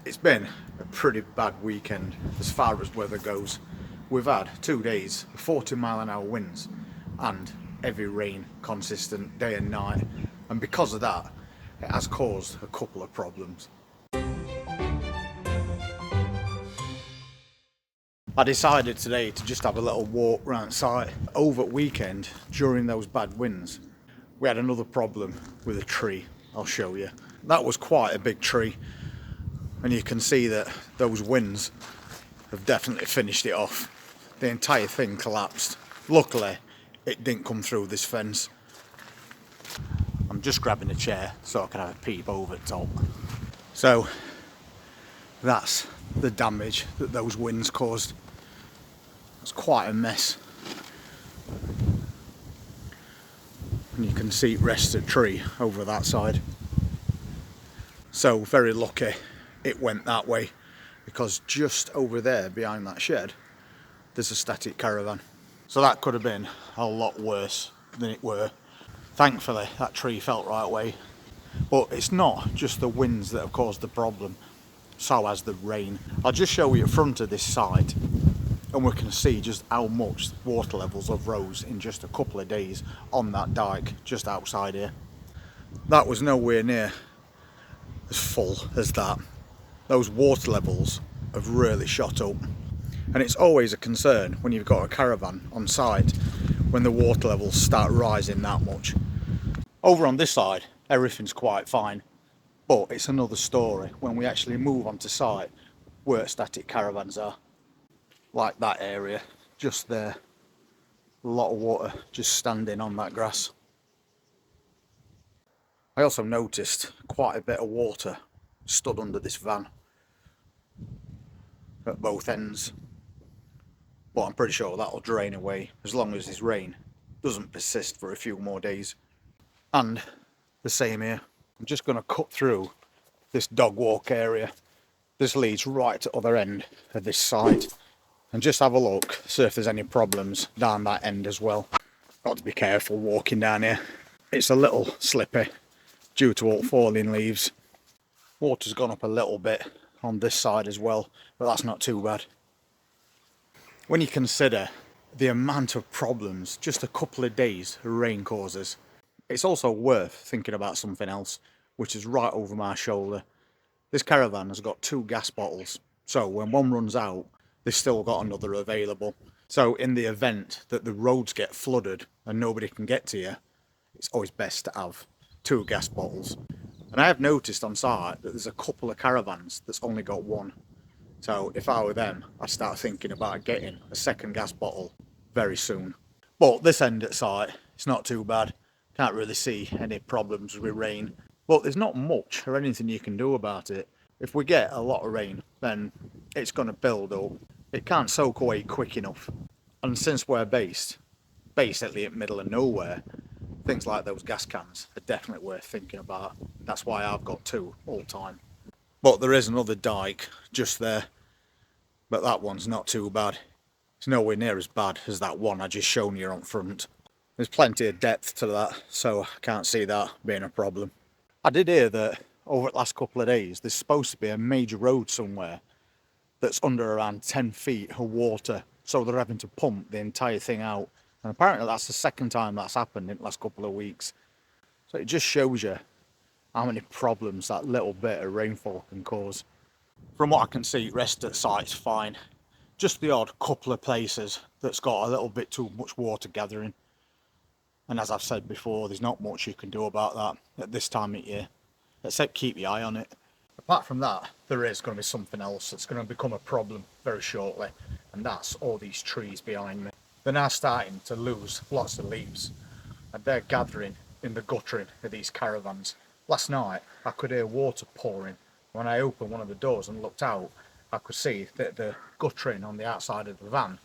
It's been a pretty bad weekend as far as weather goes. We've had 2 days of 40-mile-an-hour winds and heavy rain consistent day and night, and because of that it has caused a couple of problems. I decided today to just have a little walk around site. Over weekend, during those bad winds, we had another problem with a tree. I'll show you. That was quite a big tree, and you can see that those winds have definitely finished it off. The entire thing collapsed. Luckily it didn't come through this fence. I'm just grabbing a chair so I can have a peep over the top. So that's the damage that those winds caused. It's quite a mess, and you can see it rests a tree over that side. So very lucky it went that way, because just over there behind that shed there's a static caravan. So that could have been a lot worse than it were. Thankfully that tree fell right away. But it's not just the winds that have caused the problem, so has the rain. I'll just show you the front of this site, and we can see just how much water levels have rose in just a couple of days on that dike just outside here. That was nowhere near as full as that. Those water levels have really shot up, and it's always a concern when you've got a caravan on site when the water levels start rising that much. Over on this side everything's quite fine, but it's another story when we actually move onto site where static caravans are. Like that area just there, a lot of water just standing on that grass. I also noticed quite a bit of water stood under this van at both ends, but I'm pretty sure that'll drain away as long as this rain doesn't persist for a few more days. And the same here. I'm just going to cut through this dog walk area. This leads right to the other end of this site, and just have a look, see if there's any problems down that end as well. Got to be careful walking down here. It's a little slippy due to all falling leaves. Water's gone up a little bit on this side as well, but that's not too bad. When you consider the amount of problems just a couple of days of rain causes, it's also worth thinking about something else, which is right over my shoulder. This caravan has got 2 gas bottles, so when one runs out they've still got another available. So in the event that the roads get flooded and nobody can get to you, it's always best to have 2 gas bottles. And I have noticed on site that there's a couple of caravans that's only got 1. So if I were them, I'd start thinking about getting a second gas bottle very soon. But this end at site, it's not too bad. Can't really see any problems with rain. But there's not much or anything you can do about it. If we get a lot of rain, then it's going to build up. It can't soak away quick enough. And since we're based basically in middle of nowhere, things like those gas cans are definitely worth thinking about. That's why I've got 2 all the time. But there is another dike just there, but that one's not too bad. It's nowhere near as bad as that one I just shown you on front. There's plenty of depth to that, so I can't see that being a problem. I did hear that over the last couple of days there's supposed to be a major road somewhere that's under around 10 feet of water, so they're having to pump the entire thing out, and apparently that's the second time that's happened in the last couple of weeks. So it just shows you how many problems that little bit of rainfall can cause. From what I can see, the rest of the site's fine. Just the odd couple of places that's got a little bit too much water gathering, and as I've said before, there's not much you can do about that at this time of year, except keep your eye on it. Apart from that, there is going to be something else that's going to become a problem very shortly, and that's all these trees behind me. They're now starting to lose lots of leaves, and they're gathering in the guttering of these caravans. Last night I could hear water pouring. When I opened one of the doors and looked out, I could see that the guttering on the outside of the van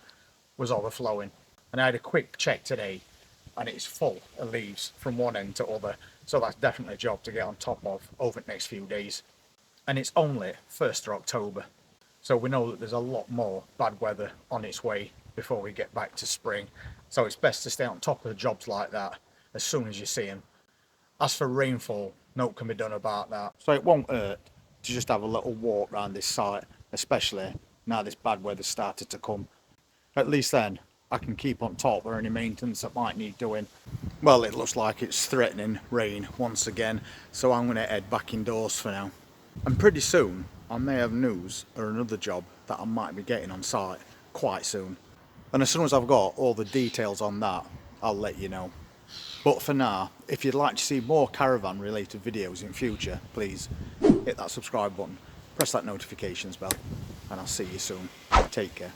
was overflowing. And I had a quick check today, and it's full of leaves from one end to other, so that's definitely a job to get on top of over the next few days. And it's only 1st of October, so we know that there's a lot more bad weather on its way before we get back to spring, so it's best to stay on top of jobs like that as soon as you see them. As for rainfall, nothing can be done about that, so it won't hurt to just have a little walk around this site, especially now this bad weather started to come. At least then I can keep on top of any maintenance that might need doing. Well, it looks like it's threatening rain once again, so I'm going to head back indoors for now. And pretty soon I may have news or another job that I might be getting on site quite soon. And as soon as I've got all the details on that, I'll let you know. But for now, if you'd like to see more caravan related videos in future, please hit that subscribe button, press that notifications bell, and I'll see you soon. Take care.